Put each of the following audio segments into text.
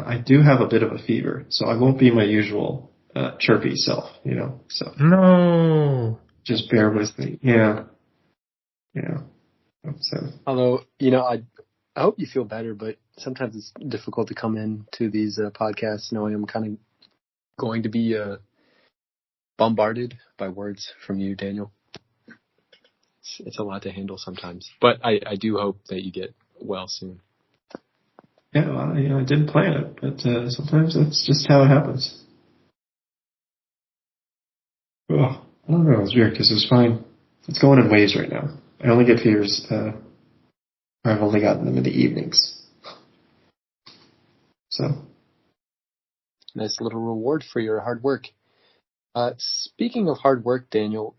I do have a bit of a fever, so I won't be my usual chirpy self, So No. just bear with me. Yeah. So. Although, I hope you feel better, but sometimes it's difficult to come in to these podcasts knowing I'm kind of going to be bombarded by words from you, Daniel. It's a lot to handle sometimes, but I do hope that you get well soon. Yeah, well, I didn't plan it, but sometimes that's just how it happens. Oh, I don't know. It's weird because it was fine. It's going in waves right now. I only get fevers. I've only gotten them in the evenings. So. Nice little reward for your hard work. Speaking of hard work, Daniel,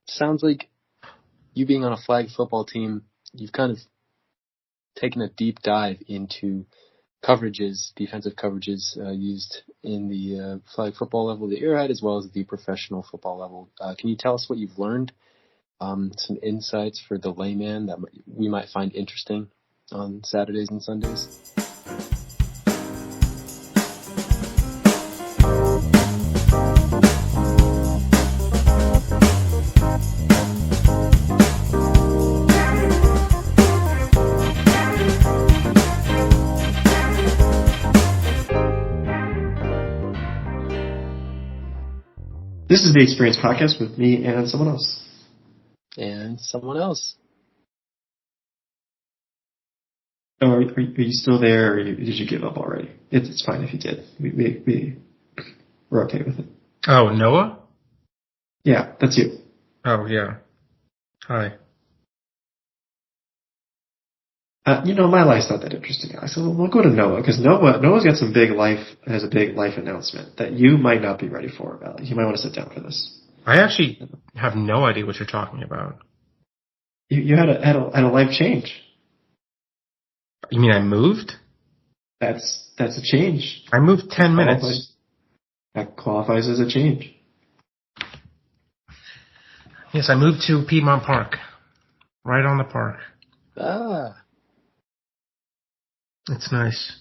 sounds like you being on a flag football team, you've kind of taken a deep dive into defensive coverages used in the flag football level that you're at, as well as the professional football level. Can you tell us what you've learned? Some insights for the layman that we might find interesting on Saturdays and Sundays? This is the Experience Podcast with me and someone else. And someone else. Oh, are you still there, or did you give up already? It's fine if you did. We're okay with it. Oh, Noah? Yeah, that's you. Oh, yeah. Hi. My life's not that interesting. I said, well, we'll go to Noah, because Noah's got has a big life announcement that you might not be ready for, Valley. You might want to sit down for this. I actually have no idea what you're talking about. You had a life change. You mean I moved? That's a change. I moved 10 minutes. That qualifies as a change. Yes, I moved to Piedmont Park. Right on the park. Ah. It's nice.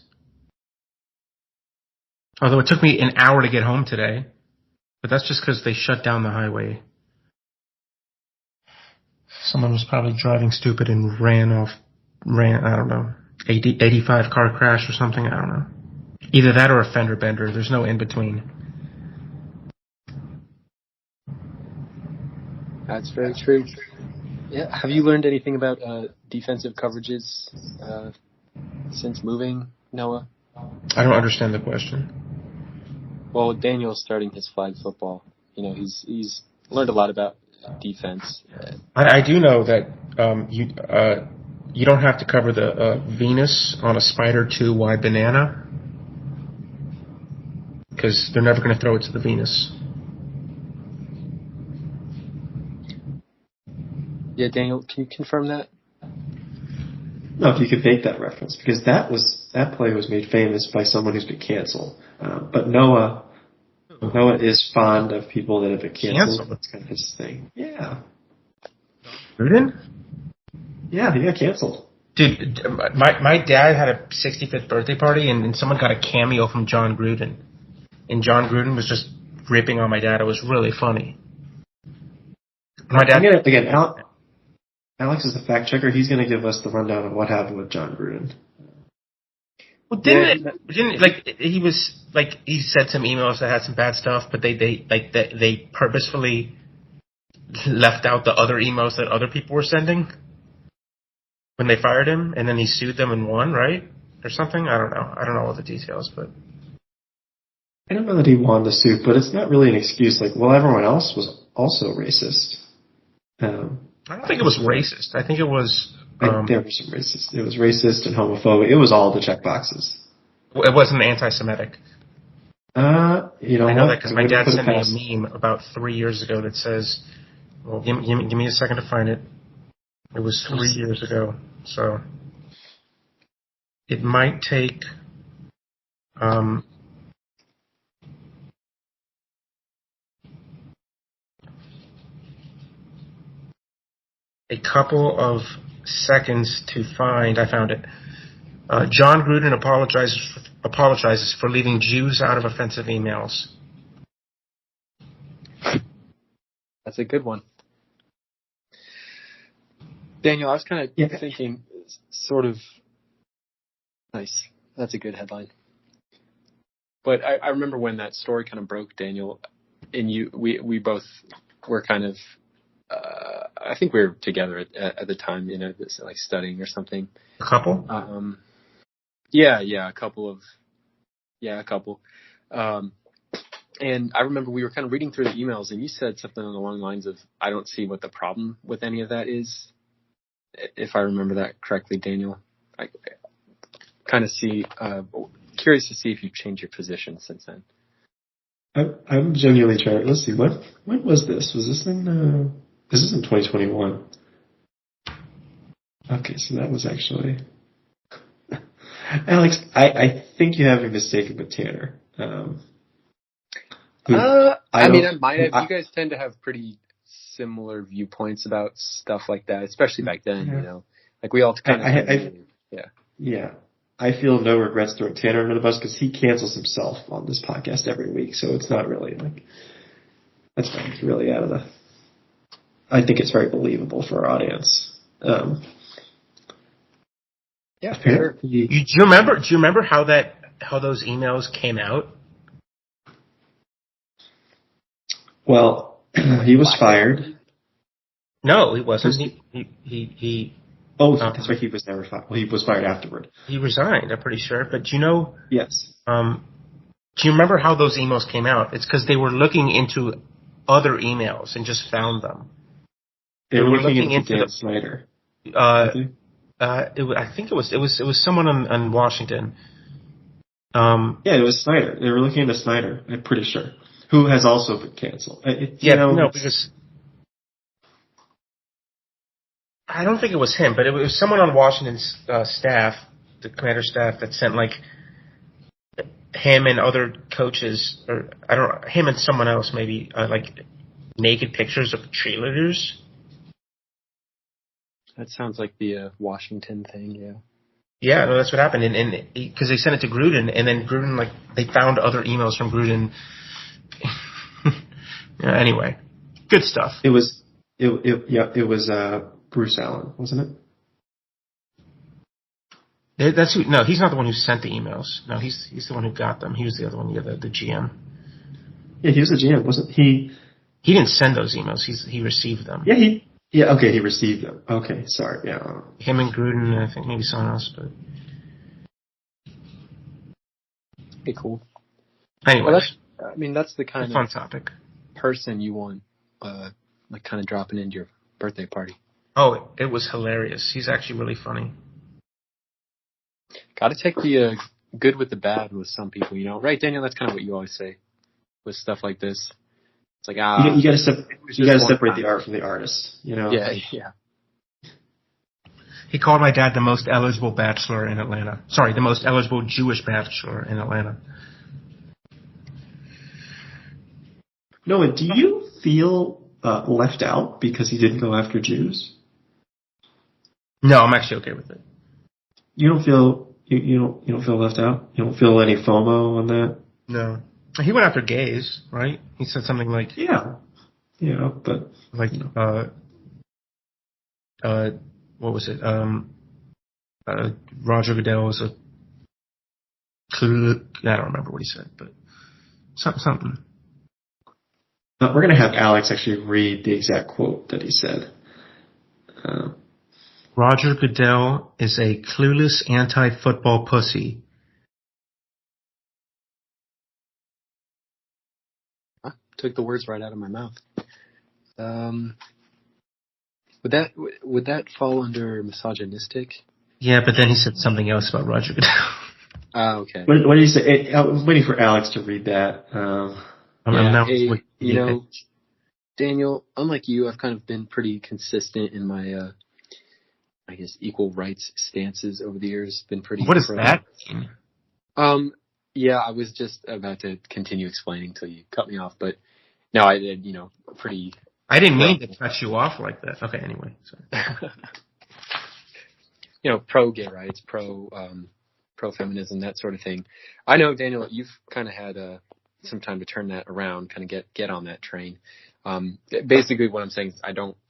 Although it took me an hour to get home today. But that's just because they shut down the highway. Someone was probably driving stupid and I don't know, 85 car crash or something, I don't know. Either that or a fender bender. There's no in between. That's very true. Yeah. Have you learned anything about defensive coverages since moving, Noah? I don't understand the question. Well, Daniel's starting his flag football. He's learned a lot about defense. I do know that you don't have to cover the Venus on a Spider 2Y banana because they're never going to throw it to the Venus. Yeah, Daniel, can you confirm that? No, if you could make that reference, because that play was made famous by someone who's been canceled. But Noah is fond of people that have been canceled. That's kind of his thing. Yeah. Gruden? Yeah, he got canceled. Dude, my dad had a 65th birthday party, and someone got a cameo from John Gruden. And John Gruden was just ripping on my dad. It was really funny. My dad... Again, Alex is the fact checker. He's going to give us the rundown of what happened with John Gruden. Well, he said some emails that had some bad stuff, but they purposefully left out the other emails that other people were sending when they fired him, and then he sued them and won, right? Or something? I don't know. I don't know all the details, but I don't know that he won the suit, but it's not really an excuse. Everyone else was also racist. I don't think it was racist. I think it was... there was some racist. It was racist and homophobic. It was all the check boxes. It wasn't anti-Semitic. I know that because my dad sent me a meme about 3 years ago that says, well, give me a second to find it. It was 3 years ago, so it might take... a couple of seconds to find. I found it. John Gruden apologizes apologizes for leaving Jews out of offensive emails. That's a good one. Daniel, I was kind of thinking sort of nice. That's a good headline. But I remember when that story kind of broke, Daniel, and we both were kind of, I think we were together at the time, like studying or something. A couple? A couple. And I remember we were kind of reading through the emails, and you said something along the lines of, I don't see what the problem with any of that is, if I remember that correctly, Daniel. I kind of curious to see if you've changed your position since then. I'm genuinely trying. Let's see. When was this? Was this in? This is in 2021. Okay, so that was actually. Alex, I think you have me mistaken with Tanner. I mean, I might have. You guys tend to have pretty similar viewpoints about stuff like that, especially back then. Like we all kind of. Yeah. I feel no regrets throwing Tanner under the bus because he cancels himself on this podcast every week, so it's not really like that's not really out of the. I think it's very believable for our audience. Yeah, sure. Do you remember how those emails came out? Well, he was fired. No, he wasn't. He Oh, that's right. He was never fired. Well, he was fired afterward. He resigned, I'm pretty sure. But do you know? Yes. Do you remember how those emails came out? It's because they were looking into other emails and just found them. They were looking into Dan Snyder. I think it was someone on Washington. Yeah, it was Snyder. They were looking into Snyder. I'm pretty sure, who has also been canceled. Because. I don't think it was him, but it was someone on Washington's staff, the commander's staff, that sent like him and other coaches, or him and someone else maybe, like naked pictures of cheerleaders. That sounds like the Washington thing, yeah. Yeah, no, that's what happened, and because they sent it to Gruden, and then Gruden, like, they found other emails from Gruden. Anyway, good stuff. It was Bruce Allen, wasn't it? That's who. No, he's not the one who sent the emails. No, he's the one who got them. He was the other one, the GM. Yeah, he was the GM, wasn't he? He didn't send those emails. He received them. Yeah, okay, he received them. Okay, sorry, yeah. Him and Gruden, and I think maybe someone else, but. Hey, cool. Anyway, well, that's the kind of fun topic. Person you want, like kind of dropping into your birthday party. Oh, it was hilarious. He's actually really funny. Got to take the good with the bad with some people, right, Daniel? That's kind of what you always say with stuff like this. It's like you got to separate the art from the artist, Yeah. He called my dad the most eligible bachelor in Atlanta. Sorry, the most eligible Jewish bachelor in Atlanta. Noah, do you feel left out because he didn't go after Jews? No, I'm actually okay with it. You don't feel you don't feel left out? You don't feel any FOMO on that? No. He went after gays, right? He said something like but like what was it? Roger Goodell was I don't remember what he said, but something. We're going to have Alex actually read the exact quote that he said. Roger Goodell is a clueless anti-football pussy. I took the words right out of my mouth. Would that fall under misogynistic? Yeah, but then he said something else about Roger Goodell. Okay. What did he say? I was waiting for Alex to read that. Daniel, unlike you, I've kind of been pretty consistent in my, I guess, equal rights stances over the years. Been pretty. What does that mean? Yeah, I was just about to continue explaining until you cut me off, but no, I did, pretty. I didn't mean to cut you off like that. Okay, anyway. Sorry. Pro gay rights, pro pro-feminism, that sort of thing. I know, Daniel, you've kind of had some time to turn that around, kind of get on that train. Basically, what I'm saying is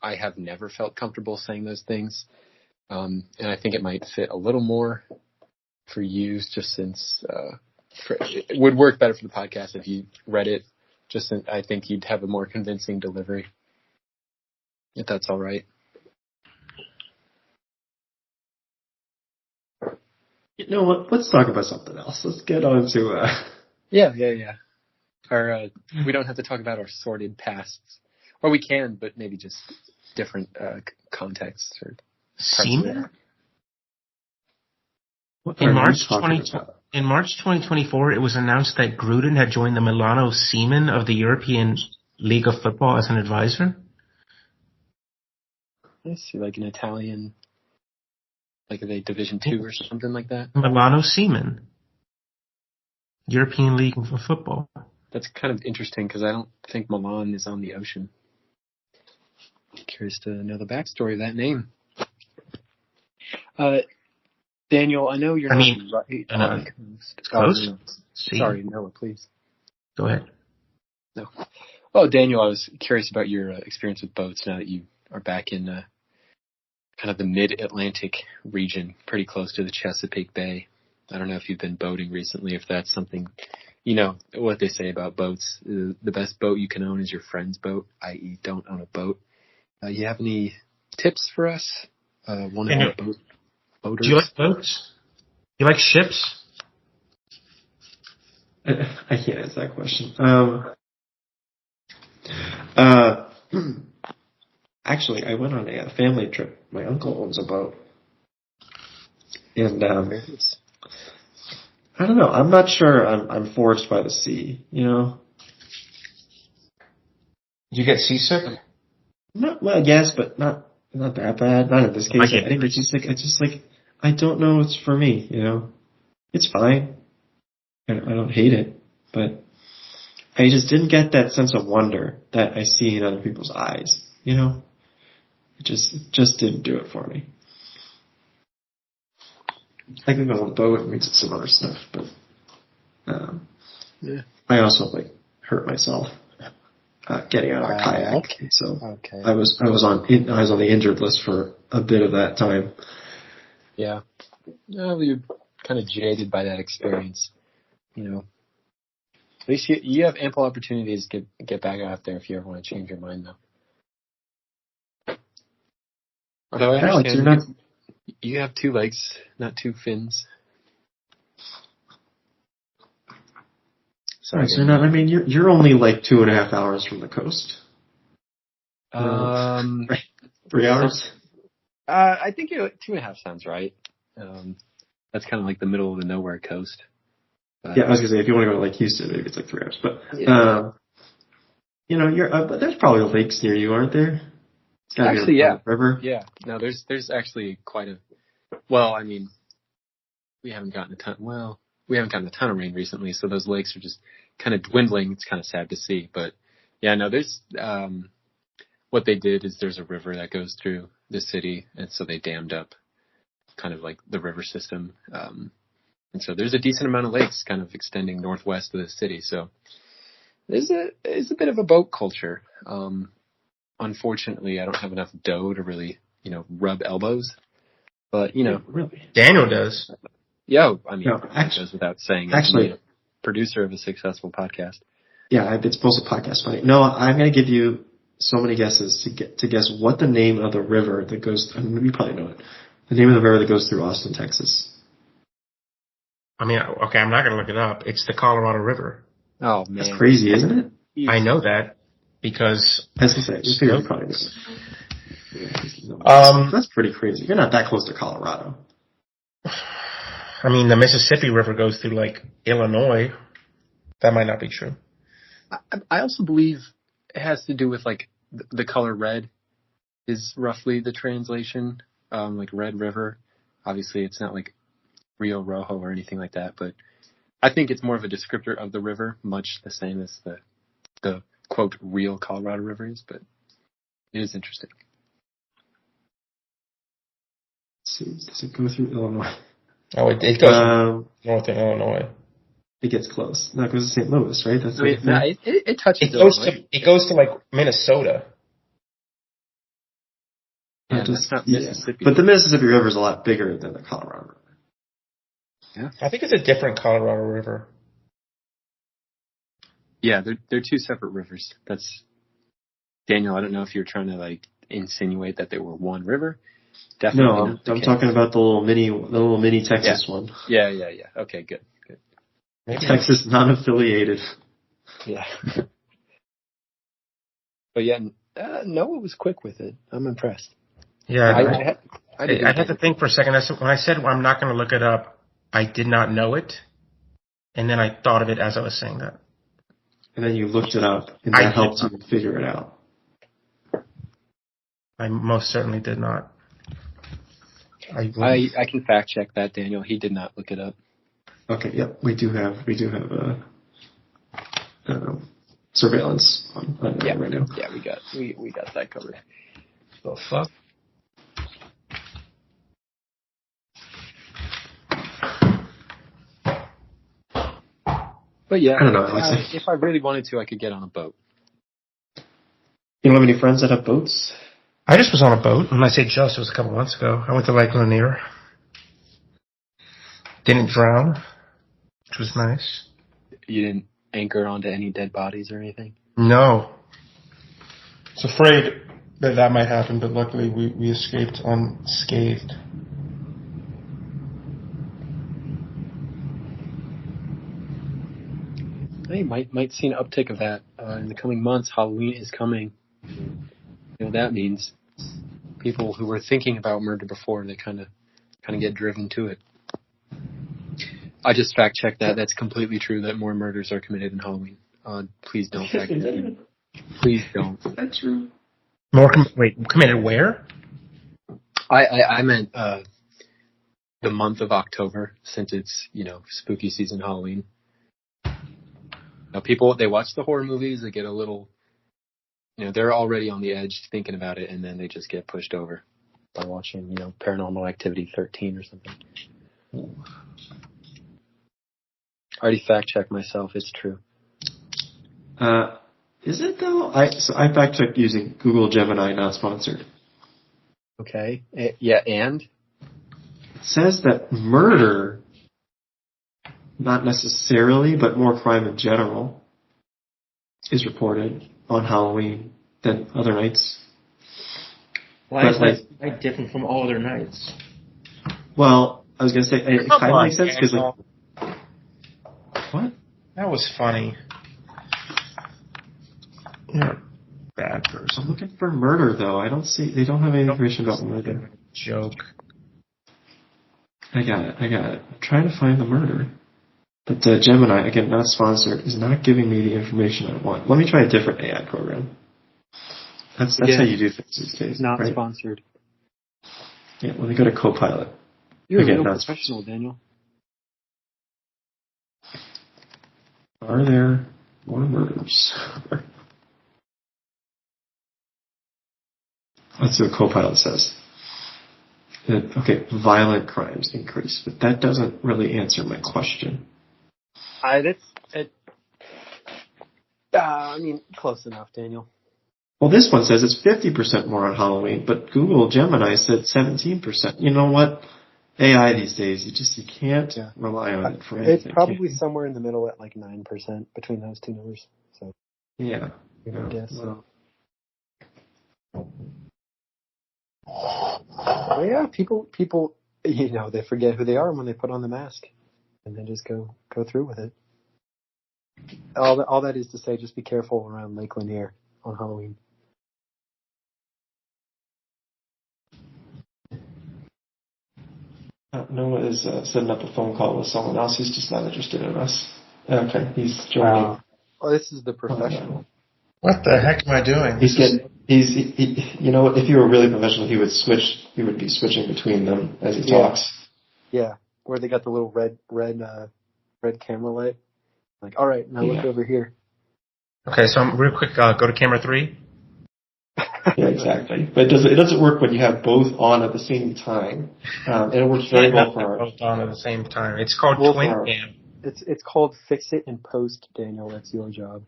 I have never felt comfortable saying those things, and I think it might fit a little more for you, just since it would work better for the podcast if you read it. I think you'd have a more convincing delivery, if that's all right. You know what? Let's talk about something else. Let's get on to. Yeah. Our we don't have to talk about our sordid pasts, or we can, but maybe just different contexts or semen. In March 2024, it was announced that Gruden had joined the Milano Seamen of the European League of Football as an advisor. I see, like an Italian, like are they Division 2 or something like that? Milano Seamen, European League of Football. That's kind of interesting because I don't think Milan is on the ocean. Curious to know the backstory of that name. Daniel, I know you're not right on the coast. Close? Sorry, Noah, please. Go ahead. No. Oh, Daniel, I was curious about your experience with boats now that you are back in kind of the mid-Atlantic region, pretty close to the Chesapeake Bay. I don't know if you've been boating recently, if that's something, you know, what they say about boats. The best boat you can own is your friend's boat, i.e. don't own a boat. You have any tips for us? Boaters? Do you like boats? You like ships? I can't answer that question. Actually, I went on a family trip. My uncle owns a boat. And I don't know. I'm not sure I'm forged by the sea, you know? Did you get seasick? No, well, yes, but not that bad. Not in this case. I think it's just like, I don't know it's for me, you know? It's fine. I don't hate it, but I just didn't get that sense of wonder that I see in other people's eyes, you know? It just didn't do it for me. I can go on a boat and read some other stuff, but I also hurt myself getting out of a kayak. Okay. So I was on the injured list for a bit of that time. Yeah. No, you're kind of jaded by that experience, you know. At least you have ample opportunities to get back out there if you ever want to change your mind, though. Although I understand you have 2 legs, not 2 fins. Sorry, so I mean, you're only like 2.5 hours from the coast. 3 hours. I think 2.5 sounds right. That's kind of like the middle of the nowhere coast. Yeah, I was gonna say if you want to go to like Houston, maybe it's like 3 hours. But you know, but there's probably lakes near you, aren't there? Actually, yeah. River. Yeah. No, there's actually quite a. Well, I mean, we haven't gotten a ton of rain recently, so those lakes are just kind of dwindling. It's kind of sad to see, but yeah, no, there's what they did is there's a river that goes through the city, and so they dammed up kind of like the river system, and so there's a decent amount of lakes kind of extending northwest of the city. So there's a bit of a boat culture. Unfortunately, I don't have enough dough to really, you know, rub elbows. But, you know. Really? Daniel does. Yeah, I mean, no, actually, goes without saying. Actually, I'm a producer of a successful podcast. Yeah, it's both a podcast funny. No, I'm going to give you so many guesses to guess what the name of the river that goes, I mean, you probably know it. The name of the river that goes through Austin, Texas. I mean, okay, I'm not going to look it up. It's the Colorado River. Oh, man. That's crazy, isn't it? I know that because... I was going to say, you probably know it. That's pretty crazy. You're not that close to Colorado. I mean, the Mississippi River goes through, like, Illinois. That might not be true. I also believe it has to do with, like, the color red is roughly the translation. Like, Red River. Obviously, it's not, like, Rio Rojo or anything like that, but I think it's more of a descriptor of the river, much the same as the quote, real Colorado River is, but it is interesting. Let's see, does it go through Illinois? Oh, it goes north in Illinois. It gets close. No, it goes to St. Louis, right? That's it touches Illinois. It goes to like Minnesota. Yeah, that's not Mississippi. But the Mississippi River is a lot bigger than the Colorado River. Yeah, I think it's a different Colorado River. Yeah, they're two separate rivers. That's Daniel. I don't know if you're trying to like insinuate that they were one river. Definitely. No, I'm talking about the little mini Texas one. Yeah. Okay, good. Maybe Texas non-affiliated. Yeah. But yeah, Noah was quick with it. I'm impressed. Yeah, I had to think for a second. When I said I'm not going to look it up, I did not know it, and then I thought of it as I was saying that. And then you looked it up, and that helped you figure it out. I most certainly did not. I can fact check that, Daniel. He did not look it up. Okay. Yep. We do have surveillance on that right now. Yeah, we got that covered. The fuck. But yeah, I don't know. If I really wanted to, I could get on a boat. You don't have any friends that have boats? I just was on a boat. When I say just, it was a couple months ago. I went to Lake Lanier. Didn't drown, which was nice. You didn't anchor onto any dead bodies or anything? No. I was afraid that might happen, but luckily we escaped unscathed. You might see an uptick of that in the coming months. Halloween is coming. You know what that means? People who were thinking about murder before, they kind of get driven to it. I just fact checked that. That's completely true that more murders are committed in Halloween. Please don't fact check me. Please don't. Is that true? Committed where? I meant the month of October, since it's, spooky season, Halloween. Now, people, they watch the horror movies, they get a little, they're already on the edge thinking about it, and then they just get pushed over by watching, Paranormal Activity 13 or something. I already fact-checked myself. It's true. Is it, though? I fact-checked using Google Gemini, not sponsored. Okay. Yeah, and? It says that murder, not necessarily, but more crime in general, is reported on Halloween than other nights. Why is that quite different from all other nights? Well, I was going to say, it kind of makes sense because, what? That was funny. You're a bad person. I'm looking for murder, though. They don't have any information about murder. Joke. I got it. I'm trying to find the murder. But Gemini, again, not sponsored, is not giving me the information I want. Let me try a different AI program. That's how you do things these days. Not right? Sponsored. Yeah, let me go to Copilot. You're again, a real professional, Daniel. Are there more murders? Let's see what Copilot says. Okay, violent crimes increase, but that doesn't really answer my question. Close enough, Daniel. Well, this one says it's 50% more on Halloween, but Google Gemini said 17%. You know what? AI these days, you can't rely on it for anything. It's probably somewhere in the middle at like 9% between those two numbers. So yeah. I guess. Well. Well, yeah, people, they forget who they are when they put on the mask, and then just go through with it. All that is to say, just be careful around Lake Lanier on Halloween. Noah is setting up a phone call with someone else. He's just not interested in us. Okay, he's joining. Oh, this is the professional. What the heck am I doing? If you were really professional, he would be switching between them as he talks. Yeah, where they got the little red camera light. Like, all right, now look over here. Okay, so real quick, go to camera 3. Yeah, exactly. But it doesn't work when you have both on at the same time. And it works very well for our... both on at the same time. It's called twin cam. It's called fix it in post, Daniel. That's your job.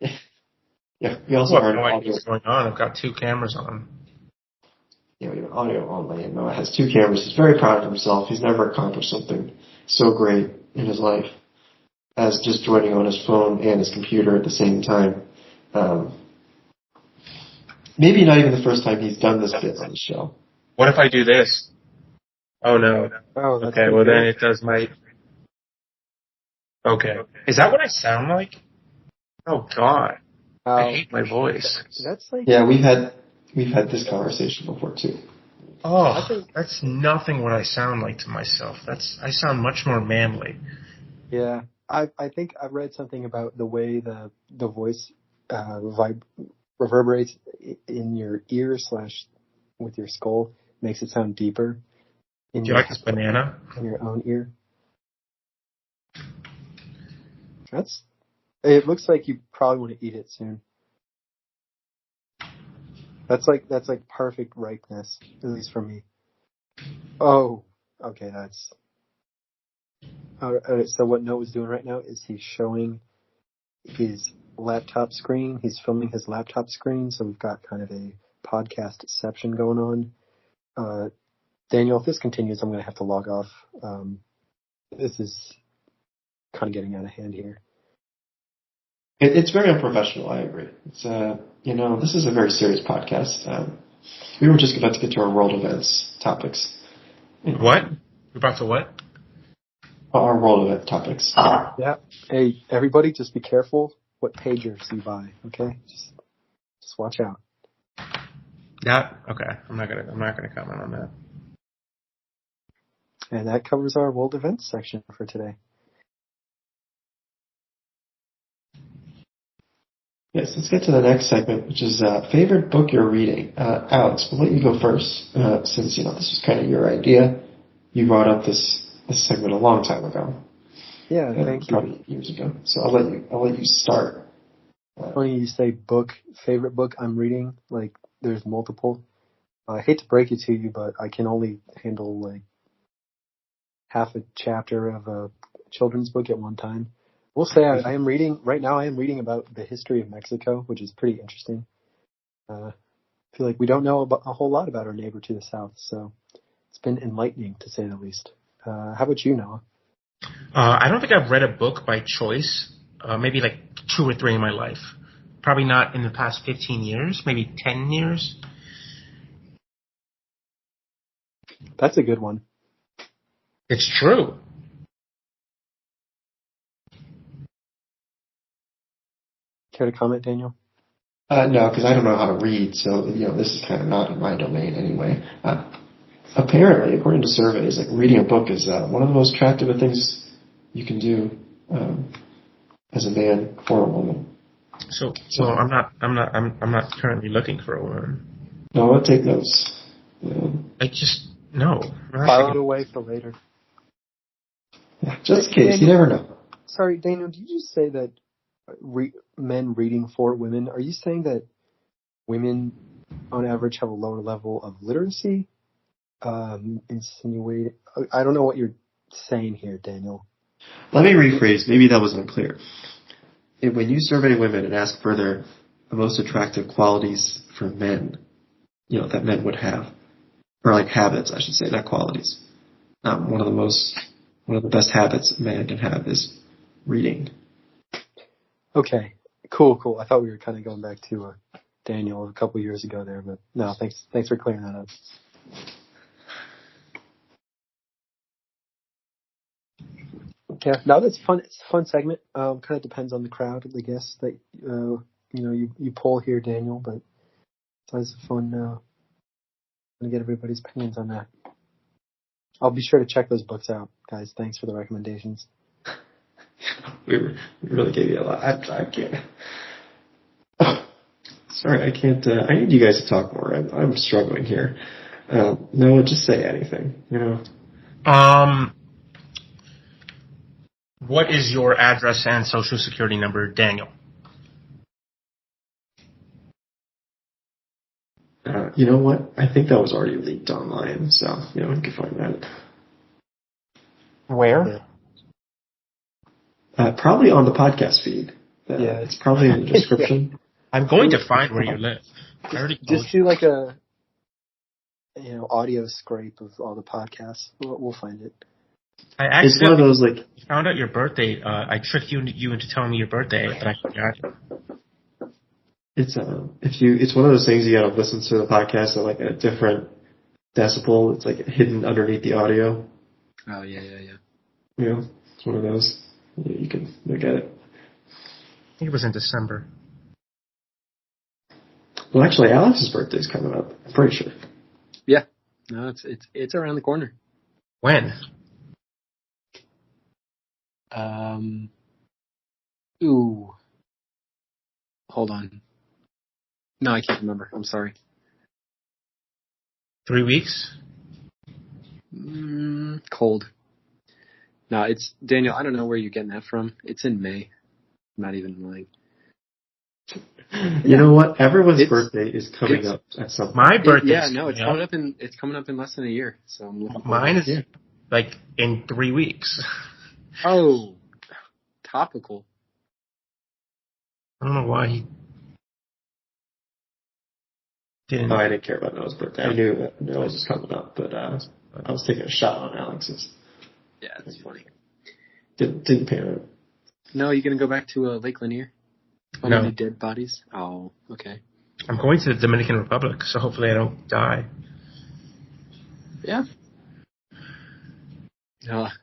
Yeah, we also Well, have no idea audio. what's going on. I've got 2 cameras on. Yeah, we have audio only, and Noah has 2 cameras. He's very proud of himself. He's never accomplished something so great in his life as just joining on his phone and his computer at the same time. Maybe not even the first time he's done this bit on the show. What if I do this? Oh no. Oh, that's okay, well good. then it does my... Okay. Is that what I sound like? Oh god. I hate my voice. That's like... Yeah, we've had this conversation before too. Oh, that's nothing what I sound like to myself. I sound much more manly. Yeah. I think I've read something about the way the voice reverberates in your ear / with your skull, makes it sound deeper. Do you like this banana? In your own ear. It looks like you probably want to eat it soon. That's like perfect ripeness, at least for me. Oh, okay, that's... So what Noah's doing right now is he's showing his laptop screen. He's filming his laptop screen, so we've got kind of a podcastception going on. Daniel, if this continues, I'm going to have to log off. This is kind of getting out of hand here. It's very unprofessional, I agree. It's this is a very serious podcast. We were just about to get to our world events topics. What? We're about to what? Our world event topics. Yeah. Hey, everybody, just be careful what pagers you buy. Okay, just watch out. Yeah. Okay. I'm not gonna comment on that. And that covers our world events section for today. Yes, let's get to the next segment, which is favorite book you're reading. Alex, we'll let you go first, since this was kind of your idea. You brought up this segment a long time ago. Yeah, thank you. Probably years ago. So I'll let you start. Funny you say favorite book I'm reading. Like, there's multiple. I hate to break it to you, but I can only handle like half a chapter of a children's book at one time. We'll say I am reading right now. I am reading about the history of Mexico, which is pretty interesting. I feel like we don't know a whole lot about our neighbor to the south, so it's been enlightening to say the least. How about you, Noah? I don't think I've read a book by choice. Maybe like 2 or 3 in my life. Probably not in the past 15 years. Maybe 10 years. That's a good one. It's true. Care to comment, Daniel? No, because I don't know how to read, so this is kind of not in my domain anyway. Apparently, according to surveys, like reading a book is one of the most attractive things you can do as a man or a woman. So I'm not currently looking for a woman. No, I'll take notes. I just no. File it away for later. Yeah, just in case, you never know. Sorry, Daniel, did you just say that men reading for women? Are you saying that women, on average, have a lower level of literacy? Insinuate. I don't know what you're saying here, Daniel. Let me rephrase. Maybe that wasn't clear. When you survey women and ask for the most attractive qualities for men, that men would have, or like habits, I should say, not qualities. One of the best habits a man can have is reading. Okay, cool. I thought we were kind of going back to Daniel a couple years ago there, but no, thanks for clearing that up. Yeah, no, that's fun. It's a fun segment. Kind of depends on the crowd, I guess, that you poll here, Daniel. But it's always fun to get everybody's opinions on that. I'll be sure to check those books out, guys. Thanks for the recommendations. We really gave you a lot. I can't. Sorry, I can't. I need you guys to talk more. I'm struggling here. No, just say anything. What is your address and social security number, Daniel? You know what? I think that was already leaked online, so you can find that. Where? Probably on the podcast feed. It's probably in the description. I'm going to find where you live. I already told Just do like a audio scrape of all the podcasts. We'll find it. It's one of those like found out your birthday. I tricked you into telling me your birthday, but I forgot. It's it's one of those things you gotta listen to the podcast at like a different decibel. It's like hidden underneath the audio. Oh yeah. It's one of those. You can look at it. I think it was in December. Well, actually, Alex's birthday's coming up. I'm pretty sure. Yeah. No, it's around the corner. When? Ooh. Hold on. No, I can't remember. I'm sorry. 3 weeks? Cold. No, it's Daniel. I don't know where you're getting that from. It's in May. I'm not even lying. You know what? Everyone's birthday is coming up at some point. My birthday. It's coming up in less than a year. So I'm looking Mine is like in 3 weeks. Oh, topical. I don't know why he didn't. No, I didn't care about Noah's birthday. I knew that Noah's was coming up, but I was taking a shot on Alex's. Yeah, that's funny. Didn't pay it. No, you gonna go back to Lake Lanier? No. Any dead bodies? Oh, okay. I'm going to the Dominican Republic, so hopefully I don't die. Yeah.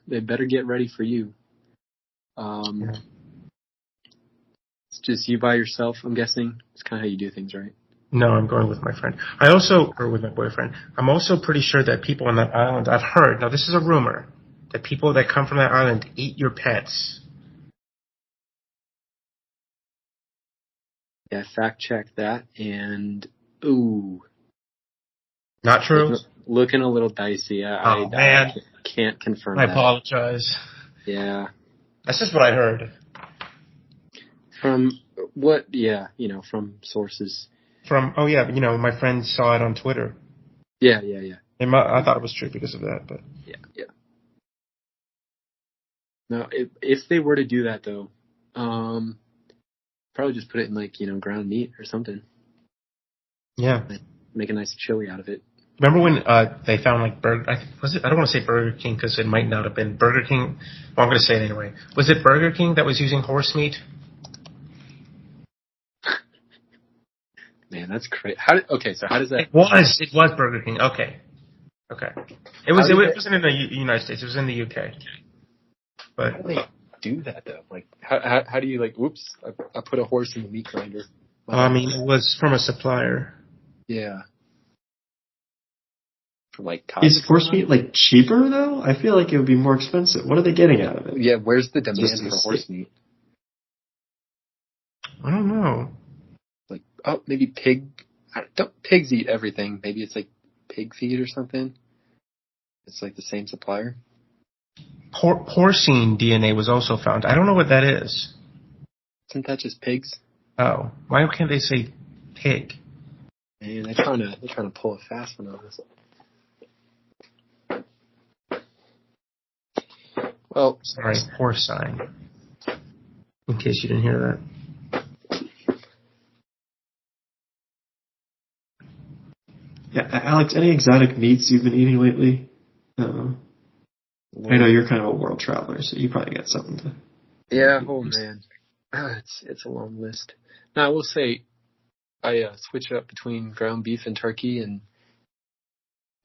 They better get ready for you. It's just you by yourself, I'm guessing. It's kind of how you do things, right? No, I'm going with my friend. Or with my boyfriend. I'm also pretty sure that people on that island, I've heard, now this is a rumor, that people that come from that island eat your pets. Yeah, fact check that, and ooh. Not true? Looking a little dicey. I can't confirm that. I apologize. Yeah. That's just what I heard. From what? Yeah, from sources. My friend saw it on Twitter. Yeah. I thought it was true because of that, but yeah. No, if they were to do that though, probably just put it in ground meat or something. Yeah. Make a nice chili out of it. Remember when they found I don't want to say Burger King because it might not have been Burger King. Well, I'm going to say it anyway. Was it Burger King that was using horse meat? Man, that's crazy. How does that? It was Burger King. Okay. It wasn't in the United States. It was in the UK. But how do they do that though? How do you oops, I put a horse in the meat grinder. It was from a supplier. Yeah. From is horse meat cheaper though? I feel like it would be more expensive. What are they getting out of it? Yeah, where's the demand for horse meat? I don't know. Maybe pig. Don't pigs eat everything? Maybe it's pig feed or something. It's the same supplier. Porcine DNA was also found. I don't know what that is. Isn't that just pigs? Oh, why can't they say pig? Man, they're trying to pull a fast one on this. Well, sorry, porcine. In case you didn't hear that. Yeah, Alex, any exotic meats you've been eating lately? I know you're kind of a world traveler, so you probably got something to. Yeah, man, it's a long list. Now I will say, I switch it up between ground beef and turkey, and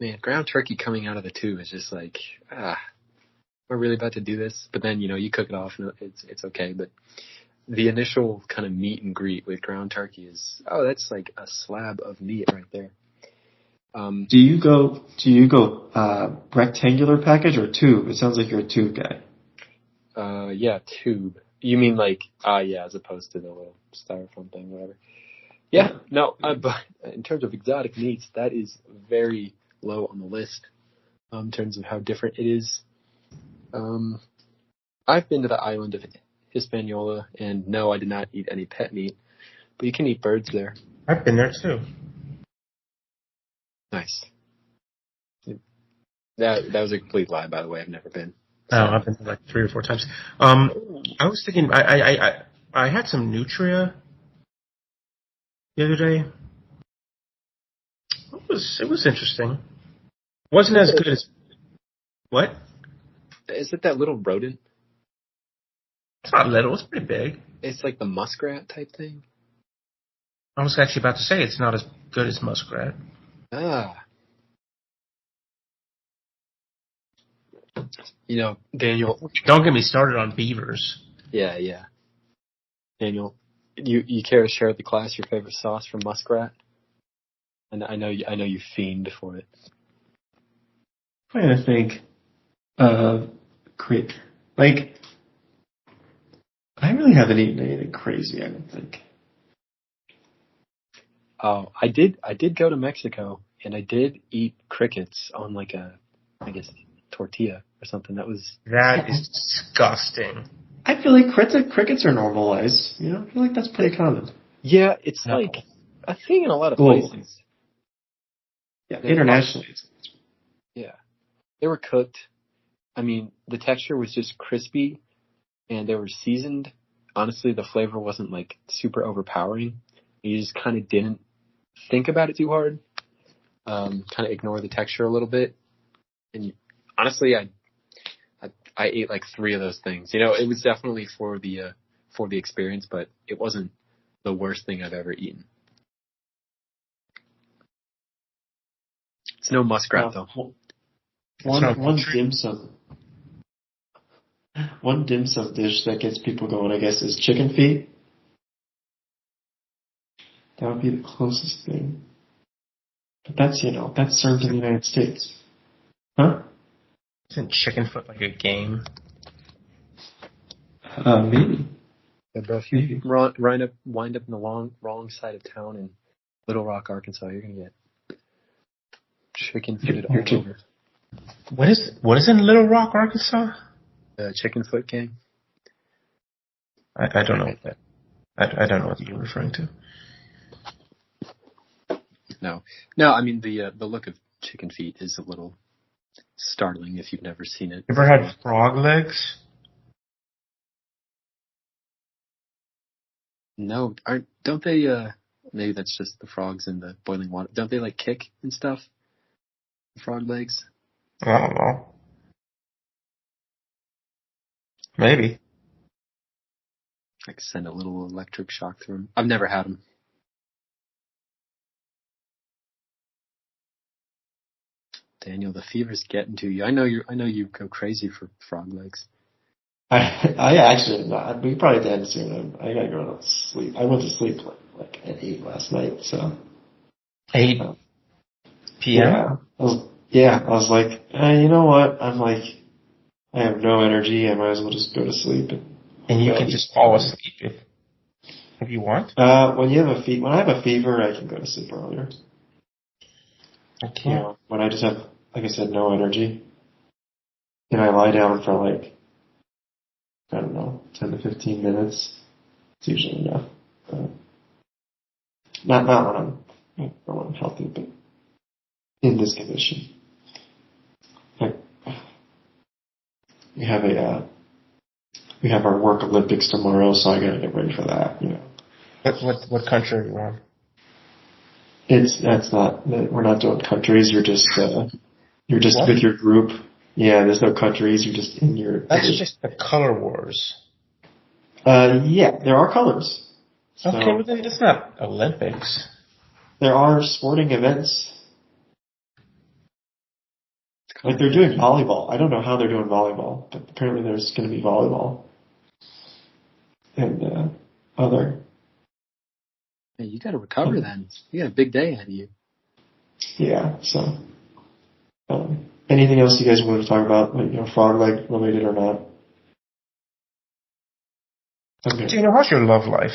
man, ground turkey coming out of the tube is just we're really about to do this. But then you cook it off, and it's okay. But the initial kind of meet and greet with ground turkey is that's like a slab of meat right there. Do you go rectangular package or tube? It sounds like you're a tube guy. Yeah, tube. You mean as opposed to the little styrofoam thing, whatever. Yeah, no, but in terms of exotic meats, that is very low on the list in terms of how different it is. I've been to the island of Hispaniola, and no, I did not eat any pet meat, but you can eat birds there. I've been there too. Nice. That was a complete lie, by the way. I've never been. No, I've been like 3 or 4 times. I was thinking, I had some Nutria the other day. It was interesting. Wasn't as good as what? Is it that little rodent? It's not little. It's pretty big. It's like the muskrat type thing. I was actually about to say it's not as good as muskrat. Ah. You know, Daniel. Don't get me started on beavers. Yeah. Daniel, you care to share with the class your favorite sauce from muskrat? And I know you fiend for it. I'm trying to think. Like, I really haven't eaten anything crazy. I don't think. Oh, I did go to Mexico and I did eat crickets on like a, I guess, tortilla or something. That is disgusting. I feel like crickets are normalized. You know, I feel like that's pretty common. Yeah, it's like a thing in a lot of places. Yeah, internationally. Yeah, they were cooked. I mean, the texture was just crispy, and they were seasoned. Honestly, the flavor wasn't like super overpowering. You just kind of didn't think about it too hard. Kind of ignore the texture a little bit. And honestly, I ate like 3 of those things. You know, it was definitely for the experience, but it wasn't the worst thing I've ever eaten. It's no muskrat though. One dim sum dish that gets people going, I guess, is chicken feet. That would be the closest thing. But that's served in the United States. Huh? Isn't chicken foot like a game? Maybe. Yeah, bro, if you wind up in the wrong side of town in Little Rock, Arkansas, you're gonna get chicken footed all over. What is in Little Rock, Arkansas? The chicken foot gang. I don't know what that. I don't know what you're referring to. No. I mean the look of chicken feet is a little startling if you've never seen it. You ever had frog legs? No, don't they? Maybe that's just the frogs in the boiling water. Don't they like kick and stuff? Frog legs. I don't know. Maybe. Like send a little electric shock through them. I've never had them. Daniel, the fever's getting to you. I know you go crazy for frog legs. I actually not. We probably did soon. I gotta go to sleep. I went to sleep like at 8 last night. So 8 p.m. Yeah, I was like, you know what? I'm like, I have no energy. I might as well just go to sleep. And you can just fall asleep if you want. When I have a fever, I can go to sleep earlier. I can't. You know, when I just have, like I said, no energy, and I lie down for like, I don't know, 10 to 15 minutes. It's usually enough. Not when I'm healthy, but in this condition. Like, we have our work Olympics tomorrow, so I gotta get ready for that. You know. What country are you on? We're not doing countries. You're just with your group. Yeah, there's no countries. You're just in your. That's just the color wars. Yeah, there are colors. Okay, but then it's not Olympics. There are sporting events. Like they're doing volleyball. I don't know how they're doing volleyball, but apparently there's going to be volleyball and other. Hey, you got to recover then. You got a big day ahead of you. Yeah. So, anything else you guys want to talk about? Like, frog leg related or not? Okay. Gina, how's your love life?